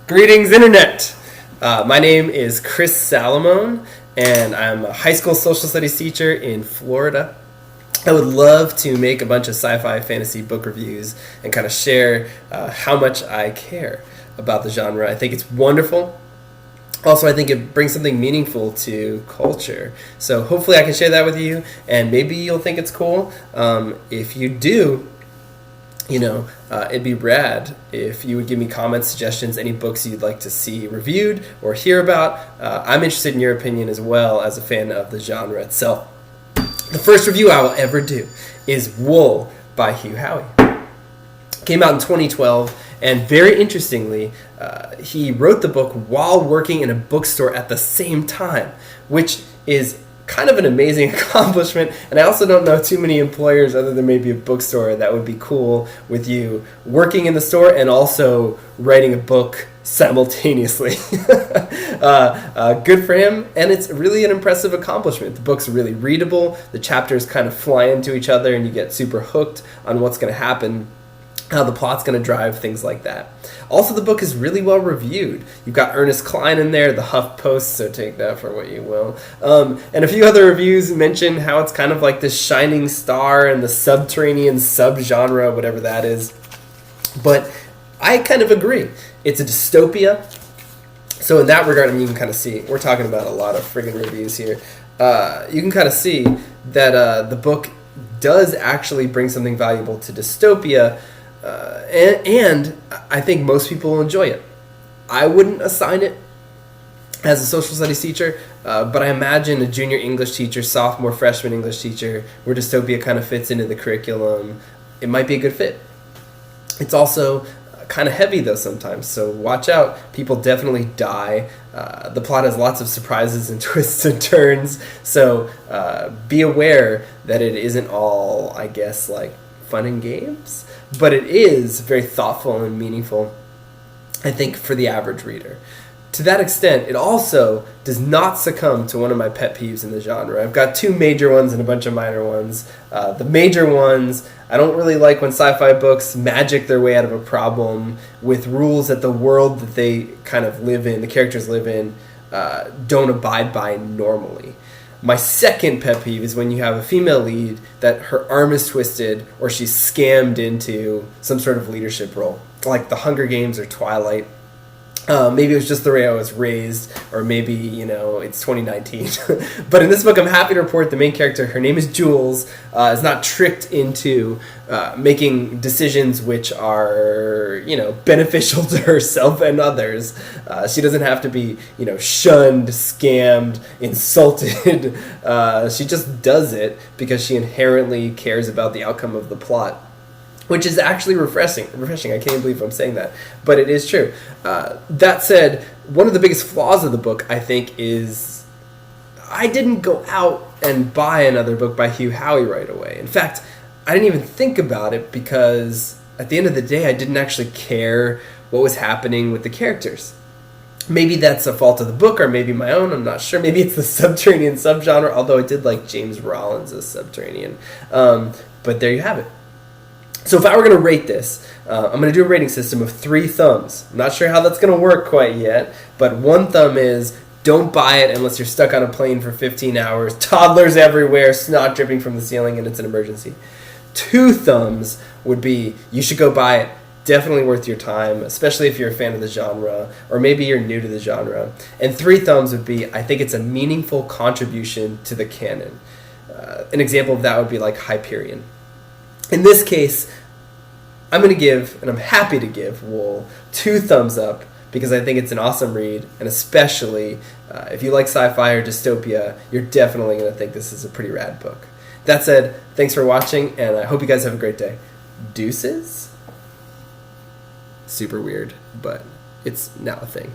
Greetings, Internet! My name is Chris Salamone, and I'm a high school social studies teacher in Florida. I would love to make a bunch of sci-fi fantasy book reviews and kind of share how much I care about the genre. I think it's wonderful. Also, I think it brings something meaningful to culture. So hopefully I can share that with you, and maybe you'll think it's cool. If you do, it'd be rad if you would give me comments, suggestions, any books you'd like to see reviewed or hear about. I'm interested in your opinion as well as a fan of the genre itself. The first review I will ever do is Wool by Hugh Howey. Came out in 2012, and very interestingly, he wrote the book while working in a bookstore at the same time, which is kind of an amazing accomplishment. And I also don't know too many employers other than maybe a bookstore that would be cool with you working in the store and also writing a book simultaneously. Good for him, and it's really an impressive accomplishment. The book's really readable. The chapters kind of fly into each other and you get super hooked on what's going to happen, how the plot's going to drive, things like that. Also, the book is really well reviewed. You've got Ernest Cline in there, the HuffPost, so take that for what you will. And a few other reviews mention how it's kind of like this shining star in the subterranean subgenre, whatever that is. But I kind of agree. It's a dystopia. So in that regard, you can kind of see, we're talking about a lot of friggin' reviews here. You can kind of see that the book does actually bring something valuable to dystopia, and I think most people will enjoy it. I wouldn't assign it as a social studies teacher, but I imagine a junior English teacher, sophomore, freshman English teacher, where dystopia kind of fits into the curriculum, it might be a good fit. It's also kind of heavy though sometimes, so watch out. People definitely die. The plot has lots of surprises and twists and turns, so be aware that it isn't all, I guess, like fun and games, but it is very thoughtful and meaningful, I think, for the average reader. To that extent, it also does not succumb to one of my pet peeves in the genre. I've got two major ones and a bunch of minor ones. The major ones, I don't really like when sci-fi books magic their way out of a problem with rules that the world that they kind of live in, the characters live in, don't abide by normally. My second pet peeve is when you have a female lead that her arm is twisted or she's scammed into some sort of leadership role, like The Hunger Games or Twilight. Maybe it was just the way I was raised, or maybe, it's 2019. But in this book, I'm happy to report the main character, her name is Jules, is not tricked into making decisions which are, beneficial to herself and others. She doesn't have to be, shunned, scammed, insulted. She just does it because she inherently cares about the outcome of the plot, which is actually refreshing. I can't believe I'm saying that, but it is true. That said, one of the biggest flaws of the book, I think, is I didn't go out and buy another book by Hugh Howey right away. In fact, I didn't even think about it because at the end of the day, I didn't actually care what was happening with the characters. Maybe that's a fault of the book, or maybe my own, I'm not sure. Maybe it's the subterranean subgenre, although I did like James Rollins as Subterranean. But there you have it. So if I were going to rate this, I'm going to do a rating system of 3 thumbs. I'm not sure how that's going to work quite yet, but 1 thumb is don't buy it unless you're stuck on a plane for 15 hours, toddlers everywhere, snot dripping from the ceiling, and it's an emergency. 2 thumbs would be you should go buy it. Definitely worth your time, especially if you're a fan of the genre, or maybe you're new to the genre. And 3 thumbs would be I think it's a meaningful contribution to the canon. An example of that would be like Hyperion. In this case, I'm going to give, and I'm happy to give, Wool 2 thumbs up because I think it's an awesome read, and especially if you like sci-fi or dystopia, you're definitely going to think this is a pretty rad book. That said, thanks for watching, and I hope you guys have a great day. Deuces? Super weird, but it's now a thing.